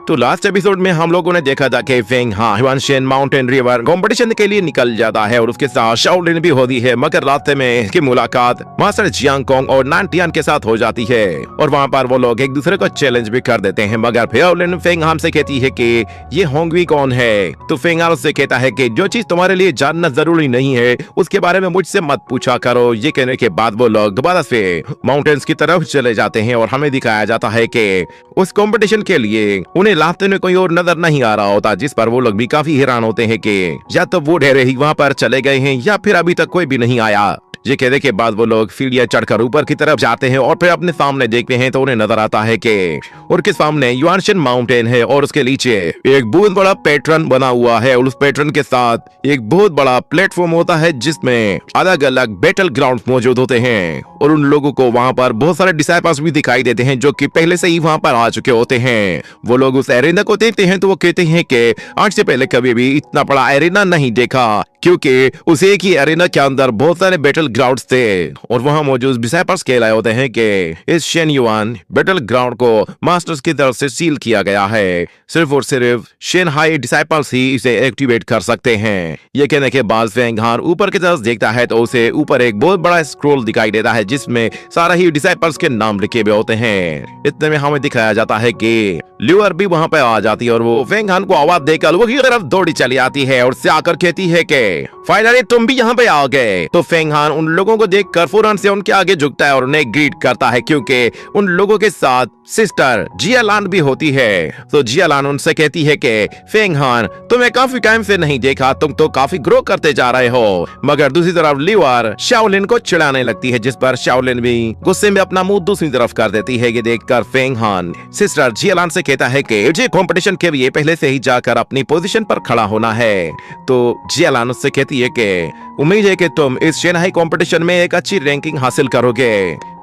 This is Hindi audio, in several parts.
तो लास्ट एपिसोड में हम लोगों ने देखा था कि फेंग हुआनशेन माउंटेन रिवर कंपटीशन के लिए निकल जाता है और उसके साथ शाओलिन भी होती है, मगर रास्ते में इसकी मुलाकात मास्टर जियांग कोंग और नानटियान के साथ हो जाती है और वहाँ पर वो लोग एक दूसरे को चैलेंज भी कर देते हैं। मगर फिर शाओलिन फेंग हान से कहती है कि ये होंगवी कौन है, तो फेंग हान उससे कहता है कि जो चीज तुम्हारे लिए जानना जरूरी नहीं है उसके बारे में मुझसे मत पूछा करो। ये कहने के बाद वो लोग दोबारा से माउंटेन्स की तरफ चले जाते हैं और हमें दिखाया जाता है कि उस कंपटीशन के लिए उन्हें रास्ते में कोई और नजर नहीं आ रहा होता, जिस पर वो लोग भी काफी हैरान होते हैं कि या तो वो ढेरे ही वहाँ पर चले गए हैं या फिर अभी तक कोई भी नहीं आया। ये कहने के बाद वो लोग सीढ़ियां चढ़कर ऊपर की तरफ जाते हैं और फिर अपने सामने देखते हैं तो उन्हें नजर आता है कि उनके सामने युआनशेन माउंटेन है और उसके नीचे एक बहुत बड़ा पैटर्न बना हुआ है और उस पैटर्न के साथ एक बहुत बड़ा प्लेटफॉर्म होता है जिसमें अलग अलग बैटल ग्राउंड मौजूद होते हैं और उन लोगों को वहाँ पर बहुत सारे डिसाइपल्स भी दिखाई देते हैं जो कि पहले से ही वहाँ पर आ चुके होते हैं। वो लोग उस एरेना को देखते हैं तो वो कहते हैं कि आज से पहले कभी भी इतना बड़ा एरेना नहीं देखा, क्योंकि उस एक ही एरेना के अंदर बहुत सारे बैटल ग्राउंड्स थे और वहां मौजूद डिसाइपल्स कहलाए होते हैं कि इस शेन युआन बैटल ग्राउंड को मास्टर्स की तरफ से सील किया गया है, सिर्फ और सिर्फ शेन हाई डिसाइपल्स ही इसे एक्टिवेट कर सकते हैं। ये कहने के बाद फेंग हान ऊपर की तरफ देखता है तो उसे ऊपर एक बहुत बड़ा स्क्रोल दिखाई देता है जिसमें सारा ही डिसाइपल्स के नाम लिखे हुए होते हैं। इतने में हमें दिखाया जाता है कि ल्यूअर भी वहां पे आ जाती है और वो फेंग हान को आवाज देकर वो की तरफ दौड़ी चली आती है और उससे आकर कहती है कि फाइनली तुम भी यहाँ पे आ गए। तो फेंग हान उन लोगों को देखकर फौरन से उनके आगे झुकता है और उन्हें ग्रीट करता है, क्योंकि उन लोगों के साथ सिस्टर जियालान भी होती है। तो जियालान उनसे कहती है कि फेंग हान तुम्हें काफी टाइम से नहीं देखा, तुम तो काफी ग्रो करते जा रहे हो। मगर दूसरी तरफ ल्यूअर शाओलिन को चिढ़ाने लगती है, जिस पर शाओलिन भी गुस्से में अपना मुंह दूसरी तरफ कर देती है। ये देखकर फेंग हान सिस्टर जियालान से कहता है कि मुझे कंपटीशन के लिए पहले से ही जाकर अपनी पोजीशन पर खड़ा होना है। तो जियालान उससे कहती है कि उम्मीद है कि तुम इस शेनहाई कंपटीशन में एक अच्छी रैंकिंग हासिल करोगे।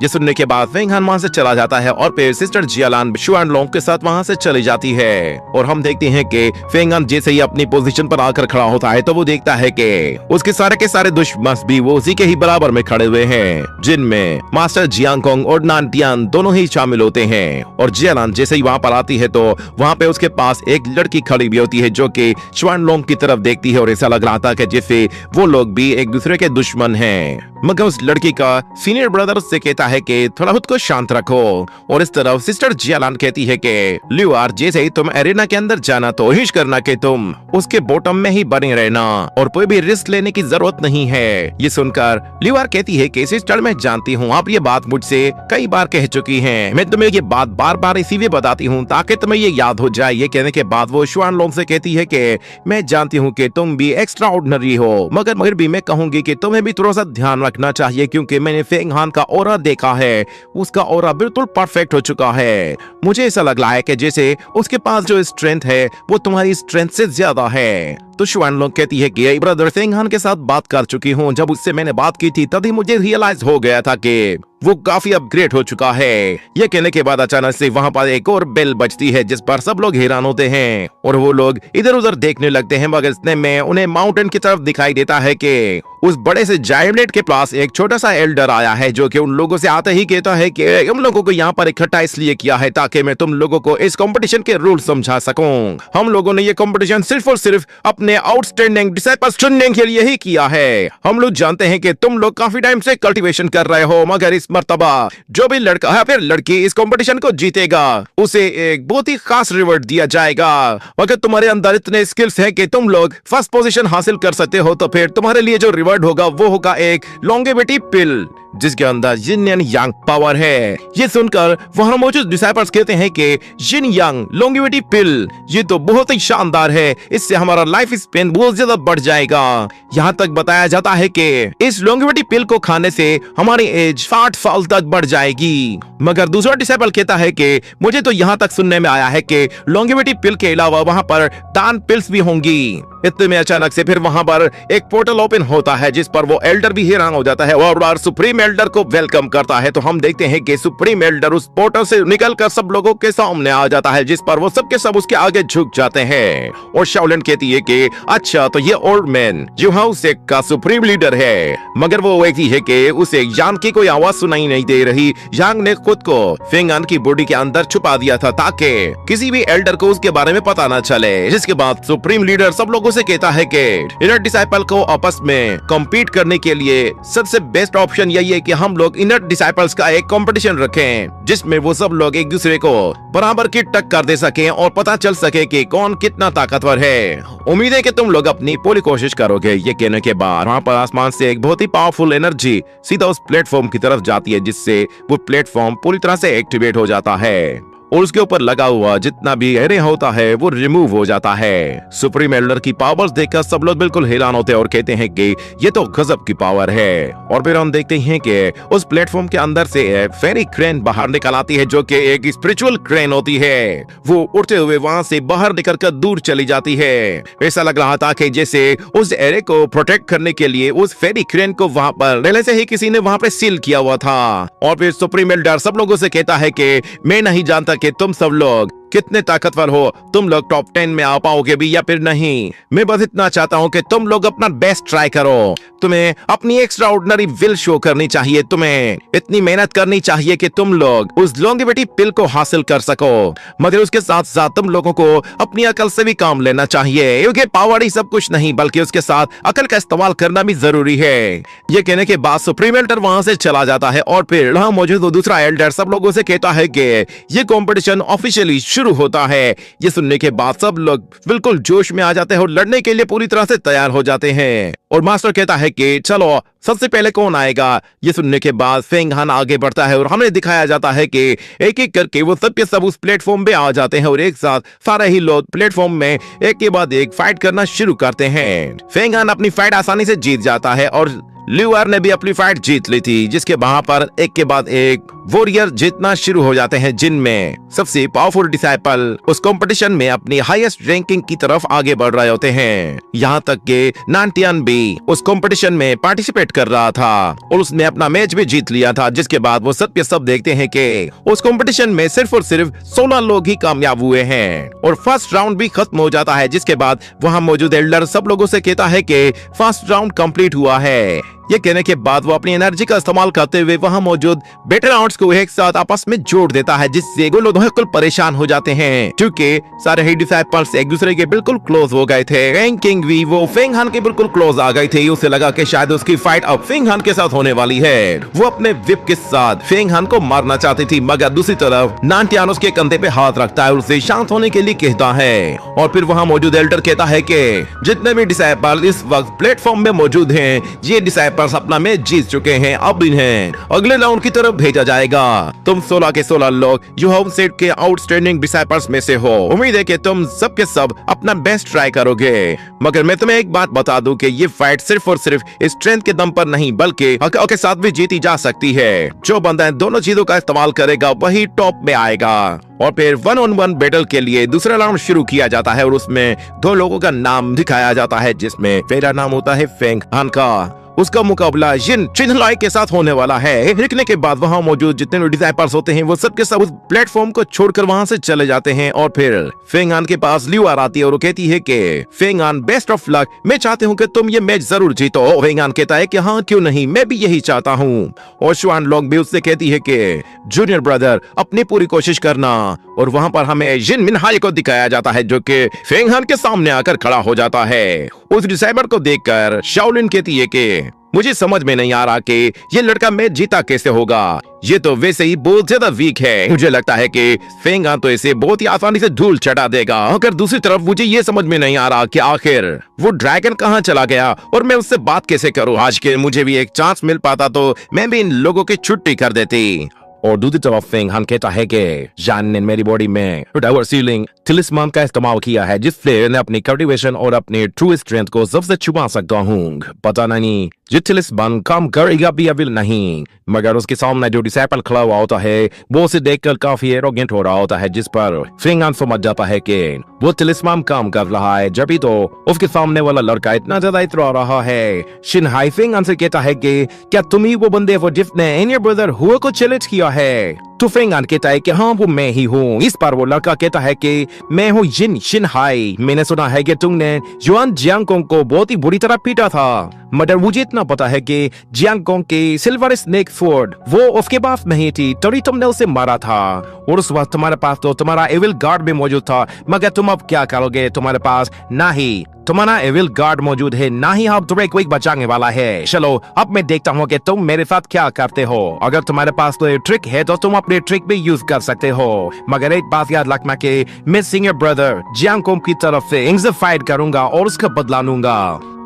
ये सुनने के बाद फेंग हान वहाँ से चला जाता है और फिर सिस्टर जियालान शुआन लोंग के साथ वहाँ से चली जाती है और हम देखते हैं कि फेंग हान जैसे ही अपनी पोजीशन पर आकर खड़ा होता है तो वो देखता है कि उसके सारे के सारे दुश्मन भी वो उसी के ही बराबर में खड़े हुए हैं, जिनमें मास्टर जियांग कोंग और नानटियान दोनों ही शामिल होते हैं। और जियालान जैसे ही वहाँ पर आती है तो वहाँ पे उसके पास एक लड़की खड़ी भी होती है जो कि शुआन लोंग की तरफ देखती है और ऐसा लग रहा था कि जैसे वो लोग भी एक दूसरे के दुश्मन हैं। मगर उस लड़की का सीनियर ब्रदर उससे कहता है कि थोड़ा खुद को शांत रखो। और इस तरफ सिस्टर जियालान कहती है कि ल्यूअर जैसे ही तुम एरेना के अंदर जाना तो कोशिश करना कि तुम उसके बॉटम में ही बने रहना और कोई भी रिस्क लेने की जरूरत नहीं है। ये सुनकर ल्यूअर कहती है कि सिस्टर मैं जानती हूँ आप ये बात मुझसे कई बार कह चुकी हैं, मैं तुम्हें ये बात बार बार इसीलिए बताती हूँ ताकि तुम्हें ये याद हो जाए। ये कहने के बाद वो शुआन लोंग से कहती है कि मैं जानती हूँ कि तुम भी एक्स्ट्रा ऑर्डिनरी हो, मगर भी मैं कहूंगी कि तुम्हें भी थोड़ा सा ध्यान रखना चाहिए, क्योंकि मैंने फेंग हान का ऑरा देखा है, उसका ऑरा बिल्कुल परफेक्ट हो चुका है। मुझे ऐसा लग रहा है कि जैसे उसके पास जो स्ट्रेंथ है वो तुम्हारी स्ट्रेंथ से ज्यादा है। तो शुआन लोंग कहती है कि ब्रदर फेंग हान के साथ बात कर चुकी हूँ, जब उससे मैंने बात की थी तभी मुझे रियलाइज हो गया था कि वो काफी अपग्रेड हो चुका है। ये कहने के बाद अचानक से वहाँ पर एक और बेल बजती है जिस पर सब लोग हैरान होते हैं और वो लोग इधर उधर देखने लगते हैं, मगर इतने में उन्हें माउंटेन की तरफ दिखाई देता है कि उस बड़े से जायंट के पास एक छोटा सा एल्डर आया है जो कि उन लोगों से आते ही कहता है कि हम लोगों को यहाँ पर इकट्ठा इसलिए किया है ताकि मैं तुम लोगों को इस कंपटीशन के रूल समझा सकूं। हम लोगों ने ये कंपटीशन सिर्फ और सिर्फ अपने आउटस्टैंडिंग डिसाइपल्स चुनने के लिए ही किया है। हम लोग जानते हैं कि तुम लोग काफी टाइम से कल्टीवेशन कर रहे हो, मगर इस मर्तबा जो भी लड़का है फिर लड़की इस कंपटीशन को जीतेगा उसे एक बहुत ही खास रिवॉर्ड दिया जाएगा। अगर तुम्हारे अंदर इतने स्किल्स हैं कि तुम लोग फर्स्ट पोजीशन हासिल कर सकते हो तो फिर तुम्हारे लिए जो रिवॉर्ड होगा वो होगा एक लॉन्गेविटी पिल जिसके अंदर जिन एंड यांग पावर है। ये सुनकर वहां मौजूद डिसाइपल्स कहते हैं कि जिन यांग लॉन्गेविटी पिल ये तो बहुत ही शानदार है, इससे हमारा लाइफ स्पेन बहुत ज्यादा बढ़ जाएगा। यहाँ तक बताया जाता है कि इस लॉन्गेविटी पिल को खाने से हमारी एज 60 साल तक बढ़ जाएगी। मगर दूसरा डिसाइपल कहता है कि मुझे तो यहाँ तक सुनने में आया है कि लॉन्गेविटी पिल के अलावा वहाँ पर दान पिल्स भी होंगी। इतने में अचानक से फिर वहाँ पर एक पोर्टल ओपन होता है जिस पर वो एल्डर भी हैरान हो जाता है और सुप्रीम एल्डर को वेलकम करता है। तो हम देखते हैं कि सुप्रीम एल्डर उस पोर्टल से निकलकर सब लोगों के सामने आ जाता है, जिस पर वो सबके सब उसके आगे झुक जाते हैं। और शाओलिन कहती है कि अच्छा तो ये ओल्ड मैन जो हाउस का सुप्रीम लीडर है, मगर वो देखती है कि उसे यांग की कोई आवाज सुनाई नहीं दे रही। यांग ने खुद को फेंग हान की बॉडी के अंदर छुपा दिया था ताकि किसी भी एल्डर को उसके बारे में पता न चले। जिसके बाद सुप्रीम लीडर सब लोगों से कहता है कि इनर डिसाइपल को आपस में कम्पीट करने के लिए सबसे बेस्ट ऑप्शन यही है कि हम लोग इनर डिसाइपल्स का एक कंपटीशन रखें, जिसमें वो सब लोग एक दूसरे को बराबर की टक्कर दे सके और पता चल सके कि कौन कितना ताकतवर है। उम्मीद है कि तुम लोग अपनी पूरी कोशिश करोगे। ये कहने के बाद वहाँ पर आसमान से एक बहुत ही पावरफुल एनर्जी सीधा उस प्लेटफॉर्म की तरफ जाती है, जिससे वो प्लेटफॉर्म पूरी तरह से एक्टिवेट हो जाता है और उसके ऊपर लगा हुआ जितना भी एरे होता है वो रिमूव हो जाता है। सुप्रीम एल्डर की पावर्स देखकर सब लोग बिल्कुल हैरान होते हैं और कहते हैं कि ये तो गजब की पावर है। और फिर हम देखते हैं कि उस प्लेटफॉर्म के अंदर से एक फेरी क्रेन बाहर निकल आती है, जो कि एक स्पिरिचुअल क्रेन होती है। वो उड़ते हुए वहाँ से बाहर निकल कर दूर चली जाती है। ऐसा लग रहा था कि जैसे उस एरे को प्रोटेक्ट करने के लिए उस फेरी क्रेन को वहाँ पर पहले से ही किसी ने वहाँ पे सील किया हुआ था। और फिर सुप्रीम एल्डर सब लोगों से कहता है कि मैं नहीं जानता कि तुम सब लोग कितने ताकतवर हो, तुम लोग टॉप 10 में आ पाओगे भी या फिर नहीं। मैं बस इतना चाहता हूँ कि तुम लोग अपना बेस्ट ट्राई करो। तुम्हें अपनी एक्स्ट्रा ऑर्डिनरी विल शो करनी चाहिए, तुम्हें इतनी मेहनत करनी चाहिए कि तुम लोग उस लॉन्गेविटी पिल को हासिल कर सको। मगर उसके साथ साथ तुम लोगों को अपनी अकल से भी काम लेना चाहिए, क्योंकि पावर ही सब कुछ नहीं बल्कि उसके साथ अकल का इस्तेमाल करना भी जरूरी है। ये कहने के बाद सुप्रीम एल्डर वहां से चला जाता है और फिर वहां मौजूद वो दूसरा एल्डर सब लोगों से कहता है कि ये कॉम्पिटिशन ऑफिशियली शुरू होता है। ये सुनने के बाद सब लोग बिल्कुल जोश में आ जाते हैं और लड़ने के लिए पूरी तरह से तैयार हो जाते हैं। और मास्टर कहता है कि चलो सबसे पहले कौन आएगा। ये सुनने के बाद फेंग हान आगे बढ़ता है और हमें दिखाया जाता है कि एक एक करके वो सब के सब उस प्लेटफॉर्म पे आ जाते हैं और एक साथ सारे ही लोग प्लेटफॉर्म में एक के बाद एक फाइट करना शुरू करते हैं। फेंग हान अपनी फाइट आसानी से जीत जाता है और ल्यूआर ने भी अपनी फाइट जीत ली थी, जिसके वहां पर एक के बाद एक वॉरियर जीतना शुरू हो जाते हैं, जिनमें सबसे पावरफुल डिसाइपल उस कंपटीशन में अपनी हाईएस्ट रैंकिंग की तरफ आगे बढ़ रहे होते हैं। यहाँ तक कि नांटियान भी उस कंपटीशन में पार्टिसिपेट कर रहा था और उसने अपना मैच भी जीत लिया था। जिसके बाद वो सब के सब देखते हैं कि उस कंपटीशन में सिर्फ और सिर्फ 16 लोग ही कामयाब हुए हैं और फर्स्ट राउंड भी खत्म हो जाता है। जिसके बाद वहाँ मौजूद एल्डर सब लोगों से कहता है कि फर्स्ट राउंड कंप्लीट हुआ है। ये कहने के बाद वो अपनी एनर्जी का इस्तेमाल करते हुए वहां मौजूद बैटलग्राउंड्स को एक साथ आपस में जोड़ देता है, जिससे वो लोग बिल्कुल परेशान हो जाते हैं क्योंकि सारे ही डिसाइपल्स एक दूसरे के बिल्कुल क्लोज हो गए थे। रैंकिंग भी वो फेंग हान के बिल्कुल क्लोज आ गई थी। उसे लगा कि शायद उसकी फाइट अब फेंग हान के साथ होने वाली है। वो अपने विप के साथ फेंग हान को मारना चाहती थी, मगर दूसरी तरफ नांटियान उसके कंधे पे हाथ रखता है और उसे शांत होने के लिए कहता है। और फिर वहाँ मौजूद एल्डर कहता है कि जितने भी डिसाइपल इस वक्त प्लेटफॉर्म में मौजूद हैं, ये डिसाइपल अपना मैच जीत चुके हैं। अब इन्हें अगले राउंड की तरफ भेजा जाएगा। तुम 16 के 16 लोग जो होम सेट के आउटस्टैंडिंग डिसाइपल्स में से हो। उम्मीद है कि तुम सब के सब अपना बेस्ट ट्राई करोगे। मगर मैं तुम्हें एक बात बता दूं कि ये फाइट सिर्फ और सिर्फ स्ट्रेंथ के दम पर नहीं बल्कि अकल के साथ भी जीती जा सकती है। जो बंदा दोनों चीजों का इस्तेमाल करेगा वही टॉप में आएगा। और फिर 1-on-1 बैटल के लिए दूसरा राउंड शुरू किया जाता है और उसमें 2 लोगों का नाम दिखाया जाता है, जिसमें पहला नाम होता है फेंग हान का। उसका मुकाबला जिन चिन्हलाई के साथ होने वाला है। लिखने के बाद वहाँ मौजूद जितने डिसाइपल्स होते हैं वो सब के सब उस प्लेटफॉर्म को छोड़कर वहाँ से चले जाते हैं। और फिर फेंग हान के पास ल्यूआर आती है और वो कहती है कि फेंग हान बेस्ट ऑफ लक, मैं चाहती हूँ कि तुम ये मैच जरूर जीतो। फेंग हान कहता है कि हाँ क्यों नहीं, मैं भी यही चाहता हूँ। और शुआन लोंग भी उससे कहती है कि जूनियर ब्रदर अपनी पूरी कोशिश करना। और वहाँ पर हमें जिन मिनहाई को दिखाया जाता है जो कि फेंग हान के सामने आकर खड़ा हो जाता है। उस डिसाइपर को देखकर शाओलिन कहती है कि मुझे समझ में नहीं आ रहा कि ये लड़का मैच जीता कैसे होगा। ये तो वैसे ही बहुत ज्यादा वीक है। मुझे लगता है कि फेंग हान तो इसे बहुत ही आसानी से धूल चटा देगा। अगर दूसरी तरफ मुझे ये समझ में नहीं आ रहा कि आखिर वो ड्रैगन कहाँ चला गया और मैं उससे बात कैसे करूँ। आज के मुझे भी एक चांस मिल पाता तो मैं भी इन लोगों की छुट्टी कर देती। और दूसरी तरफ फेंग हान कहता है कि जान ने मेरी बॉडी में टावर सीलिंग तिलिस्मान का इस्तेमाल किया है, जिससे मैं अपनी कल्टीवेशन और अपनी ट्रू स्ट्रेंथ को सबसे छुपा सकता हूँ। पता नहीं ये तिलिस्मान काम करेगा भी या फिर नहीं। मगर उसके सामने जो डिसाइपल खड़ा हुआ होता है वो उसे देखकर काफी एरोगेंट हो रहा होता है, जिस पर फेंग हान समझ जाता है कि वो तिलिस्मान काम कर रहा है। जब भी तो उसके सामने वाला लड़का इतना ज्यादा इतरा रहा है। शिनहाई फेंग हान से कहता है कि क्या तुम ही वो बंदे हो जिसने एनियर ब्रदर हुआ को चैलेंज किया है। तो फेंग हान कहता है कि हाँ वो मैं ही हूँ। इस पर वो लड़का कहता है कि मैं हूँ जिन शिनहाई, मैंने सुना है कि तुमने युआन जियांगकोंग को बहुत ही बुरी तरह पीटा था, मगर मुझे इतना पता है कि जियांगकोंग की सिल्वर स्नेक स्वॉर्ड वो उसके पास नहीं थी, तभी तुमने उसे मारा था। और उस वक्त तुम्हारे पास तो तुम्हारा एविल गार्ड भी मौजूद था, मगर तुम अब क्या करोगे? तुम्हारे पास ना ही तुम्हारा एविल गार्ड मौजूद है, ना ही अब तुम्हें कोई बचाने वाला है। चलो अब मैं देखता हूँ कि तुम मेरे साथ क्या करते हो। अगर तुम्हारे पास तो ट्रिक है तो तुम अपने ट्रिक भी यूज कर सकते हो, मगर एक बात याद रखना कि मैं सिंगर ब्रदर जियांगकोंग की तरफ से इनसे फाइट करूंगा और उसका बदला लूंगा।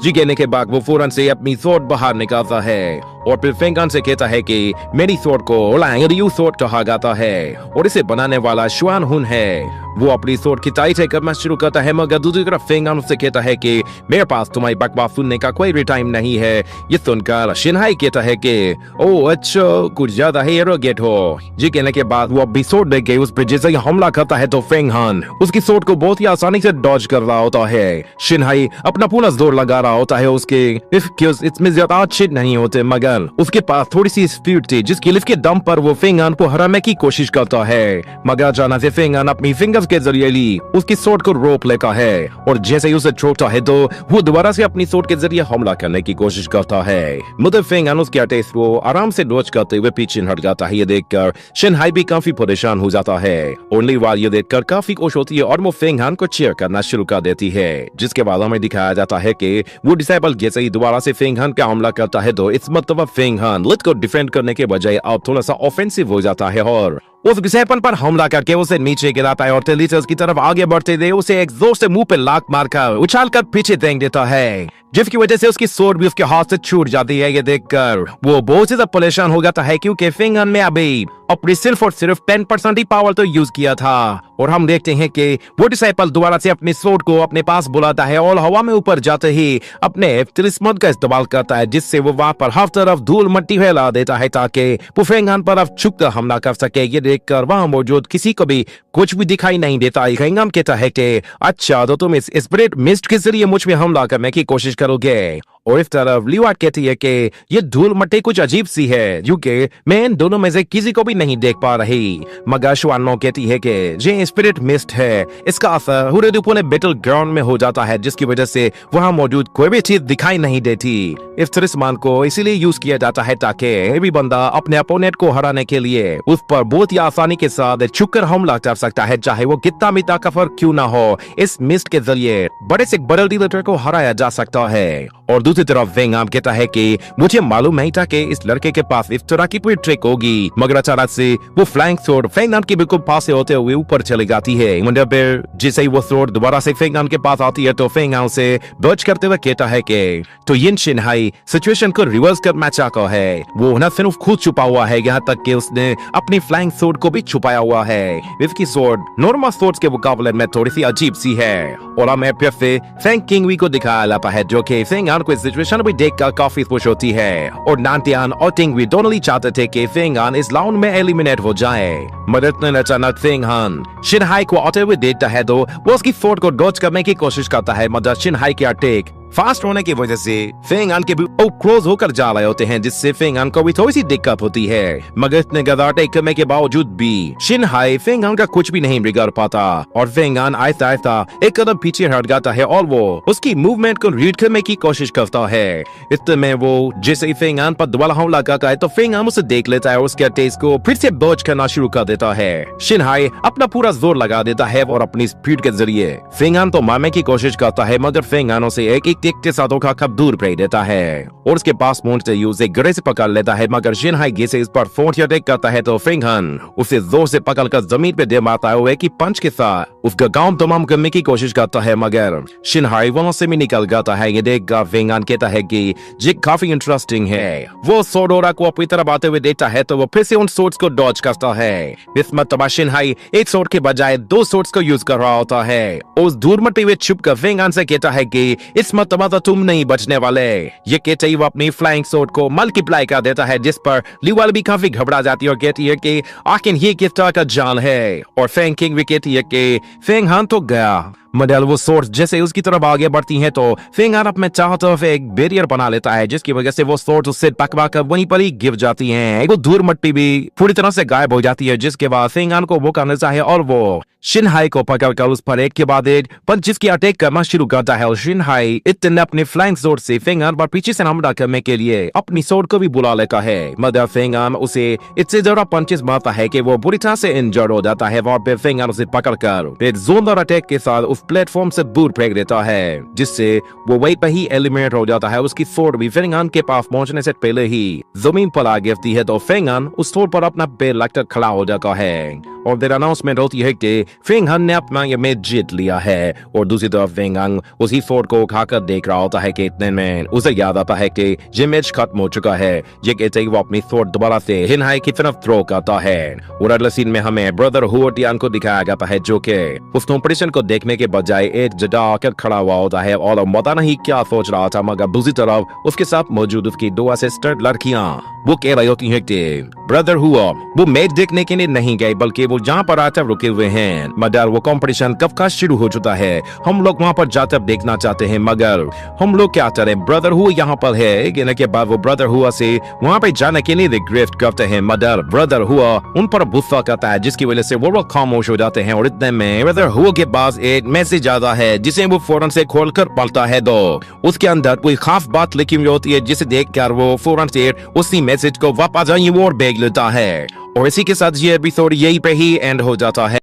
जी कहने के बाद वो फौरन से अपनी स्वॉर्ड बाहर निकालता है और फिर फेंग हान से कहता है कि मेरी स्वॉर्ड को लांग रियू स्वॉर्ड कहा जाता है और इसे बनाने वाला शुआन हुन है। वो अपनी स्वॉर्ड की तारीफ करना शुरू करता है, मगर दूसरी तरफ फेंग हान उससे कहता है कि मेरे पास तुम्हारी बकवास सुनने का कोई भी टाइम नहीं है। ये सुनकर शिनहाई कहता है कि ओह अच्छा, कुछ ज्यादा ही एरोगेट हो। जी कहने के बाद वो अपनी स्वॉर्ड लेके उस पर जैसे ही हमला करता है तो फेंग हान उसकी स्वॉर्ड को बहुत ही आसानी से डॉज कर रहा होता है। शिनहाई अपना पूरा जोर लगा रहा होता है उसके इसमें ज्यादा अच्छे नहीं होते, मगर उसके पास थोड़ी सी स्पीड थी जिसकी लिफ्ट के दम पर वो फेंग हान को हराने की कोशिश करता है, मगर अचानक से फेंग हान अपनी फिंगर्स के जरिए ली उसकी स्वॉर्ड को रोक लेता है और जैसे ही उसे छोड़ता है तो वो दोबारा से अपनी स्वॉर्ड के जरिए हमला करने की कोशिश करता है, मगर फेंग हान उसके अटैक को आराम से डॉज करते हुए पीछे हट जाता है। ये देखकर शिनहाई भी काफी परेशान हो जाता है। ओनली वार ये देखकर काफी खुश होती है और वो फेंग हान को चीयर करना शुरू कर देती है, जिसके बाद हमें दिखाया जाता है कि वो डिसेबल जैसे ही दोबारा से फेंग हान का हमला करता है तो इस मतलब फेंग हान लिट को डिफेंड करने के बजाय अब थोड़ा सा ऑफेंसिव हो जाता है और उस डिसेबल पर हमला करके उसे नीचे गिराता है और टेलीटर्स की तरफ आगे बढ़ते हुए उसे एक जोर से मुंह पे लात मारकर उछालकर पीछे फेंक देता है, जिसकी वजह से उसकी स्वॉर्ड भी उसके हाथ से छूट जाती है। ये देखकर वो बहुत ज्यादा परेशान हो जाता है क्योंकि फेंग हान ने अभी अपनी सिर्फ और सिर्फ 10% ही पावर तो यूज किया था और हम देखते हैं कि वो डिसेबल दोबारा से अपनी स्वॉर्ड को अपने पास बुलाता है और हवा में ऊपर जाते ही अपने तिलिस्मन का इस्तेमाल करता है, जिससे वो वहां पर हर तरफ धूल मिट्टी फैला देता है ताकि वो फेंग हान पर अब छुप कर हमला कर सके। ये देखकर वहां मौजूद किसी को भी कुछ भी दिखाई नहीं देता। फेंग हान कहता है कि अच्छा तो तुम इस स्पिरिट मिस्ट के जरिए मुझ में हमला करने की कोशिश करोगे, और इस तरफ लिवाट कहती है कि ये धूल मट्टी कुछ अजीब सी है क्योंकि मैं इन दोनों में से किसी को भी नहीं देख पा रही, मगर शुआनो कहती है कि ये स्पिरिट मिस्ट है, इसका असर हुरेदुपुने बैटल ग्राउंड में हो जाता है जिसकी वजह से वहां मौजूद कोई भी चीज दिखाई नहीं देती। इस तलिस्मान को इसीलिए यूज किया जाता है ताकि भी बंदा अपने अपोनेंट को हराने के लिए उस पर बहुत ही आसानी के साथ छुपकर हमला कर सकता है, चाहे वो कितना भी ताकतवर क्यों ना हो। इस मिस्ट के जरिए बड़े से बड़े डिलेटर को हराया जा सकता है। और दूसरी तरफ फेंग हान कहता है कि मुझे मालूम नहीं था कि इस लड़के के पास इस तरह की कोई ट्रिक होगी, मगर अचानक से वो फ्लाइंग स्वॉर्ड फेंग हान के बिल्कुल पास से होते हुए ऊपर चली जाती है। मतलब फिर जैसे ही वो स्वॉर्ड दोबारा से फेंग हान के पास आती है तो फेंग हान से बच करते हुए कहता है कि तो यिन शिनहाई सिचुएशन को रिवर्स करना चाहता है। वो न सिर्फ खुद छुपा हुआ है, यहाँ तक कि उसने अपनी फ्लाइंग स्वॉर्ड को भी छुपाया हुआ है। इसकी स्वॉर्ड नॉर्मल स्वॉर्ड्स के मुकाबले में थोड़ी सी अजीब सी है और हमें फिर से फेंग किंगवी को दिखाया जाता है जो कि फेंग हान को इस सिचुएशन में देखकर काफी खुश होती है और नांटियान और टिंगवी दोनों ही चाहते थे कि फेंग हान इस राउंड में एलिमिनेट हो जाए, मगर इतने अचानक फेंग हान शिनहाई को आते हुए देखता है तो वो उसकी स्वॉर्ड को डॉज करने की कोशिश करता है, मगर शिनहाई के अटैक फास्ट होने की वजह से फेंग हान के भी क्लोज होकर जा रहे होते हैं, जिससे फेंग हान को भी थोड़ी सी दिक्कत होती है, मगर इतने ज्यादा अटैक करने के बावजूद भी शिनहाई फेंग हान का कुछ भी नहीं बिगाड़ पाता और फेंग हान आहिस्ता आहिस्ता एक कदम पीछे हट जाता है और वो उसकी मूवमेंट को रीड करने की कोशिश करता है। इतने में वो जैसे ही फेंग हान पर दोबारा हमला करता है तो फेंग हान उसे देख लेता है और उसके अटैक को फिर से डॉज करना शुरू कर देता है। शिनहाई अपना पूरा जोर लगा देता है और अपनी स्पीड के जरिए फेंग हान तो मारने की कोशिश करता है, मगर फेंग हान उसे एक के साथ धोखा कब दूर भेज देता है और उसके पास पहुंचते ही उसे गले से पकड़ लेता है, मगर शिनहाई जैसे इस पर फोर्स अटैक करता है तो फेंग हान उसे जोर से पकड़कर जमीन पे दे मारता है कि पंच के साथ उसका गांव तमाम करने की कोशिश करता है, मगर शिनहाई वहां से भी निकल जाता है। ये देखकर फेंग हान कहता है कि ये काफी इंटरेस्टिंग है। वो सोडोरा को अपनी तरफ आते हुए देखता है तो वो फिर से उन सोर्ड्स को डॉज करता है। इस मतलब शिनहाई एक सोर्ड के बजाय दो सोर्ड्स को यूज कर रहा होता है। उस दूर मट्टी हुए छुप कर फेंग हान से कहता है कि इस मतलब तुम नहीं बचने वाले। ये कहते ही वो अपनी फ्लाइंग स्वॉर्ड को मल्टीप्लाई कर देता है, जिस पर लिवाल भी काफी घबरा जाती है और कहती है कि आखिर ये किस तरह का जान है, और फेंग किंग भी कहती है कि फेंग हान तो गया, मॉडल वो सोर्स जैसे उसकी तरफ आगे बढ़ती है तो फिंगर अपने चारों तरफ एक बैरियर बना लेता है, जिसकी वजह से वो सोर्स उससे टकरा कर वहीं पर ही गिर जाती है। वो धूल मिट्टी भी पूरी तरह से गायब हो जाती है, जिसके बाद फिंगर को वो करना चाहिए और वो शिनहाई को पकड़कर उस पर एक के बाद एक पंचेस की अटैक करना शुरू करता है। और शिनहाई इतने अपने फ्लैंक जोर से फिंगर पर पीछे से हमला करने के लिए अपनी सोर्ड को भी बुला लेता है, मगर फिंगर उसे इतने ज्यादा पंचेस मारता है कि वो बुरी तरह से इंजर्ड हो जाता है। वहाँ पे फिंगर उसे पकड़कर एक जोरदार अटैक के साथ उस प्लेटफॉर्म से दूर फेंक देता है, जिससे वो वहीं पर ही एलिमिनेट हो जाता है। उसकी सोर्ड भी फिंगर के पास पहुंचने से पहले ही जमीन पर आ गिरती है, तो फिंगर उस सोर्ड पर अपना पैर लगकर खड़ा हो जाता है और फिर अनाउंसमेंट होती है कि फिंगर ने अपना ये मैच जीत लिया है। और दूसरी तरफ फिंगर उसी फोर्ड को उठाकर देख रहा होता है कि इतने में उसे याद आता है कि ये मैच खत्म हो चुका है। ये कहते ही वो अपनी फोर्ड दोबारा से शिनहाई की तरफ थ्रो करता है और अगले सीन में हमें ब्रदर हुओटियान को दिखाया जाता है, जो कि उस कॉम्पिटिशन को देखने के बजाय एक जगह आकर खड़ा हुआ होता है और पता नहीं क्या सोच रहा था, मगर दूसरी तरफ उसके साथ मौजूद उसकी दो असिस्टेंट लड़कियां वो कह रही होती है कि ब्रदर हुआ वो मैच देखने के लिए नहीं गए, बल्कि वो जहाँ पर आकर रुके हुए हैं। मगर वो कंपटीशन कब का शुरू हो चुका है, हम लोग वहाँ पर जाकर देखना चाहते हैं, मगर हम लोग क्या करें, ब्रदर हुआ यहाँ पर है। कहने के बाद वो ब्रदर हुआ से वहाँ पे जाने के लिए रिक्वेस्ट करते हैं, मगर ब्रदर हुआ उन पर गुस्सा करता है, जिसकी वजह से वो लोग खामोश हो जाते हैं। और इतने में ब्रदर हुआ के पास एक मैसेज आता है, जिसे वो फौरन से खोलकर पढ़ता है, तो उसके अंदर कोई खास बात लिखी हुई होती है, जिसे देखकर वो फौरन से उसी मैसेज को वापस और भेज लेता है। और इसी के साथ ये एपिसोड यहीं पे ही एंड हो जाता है।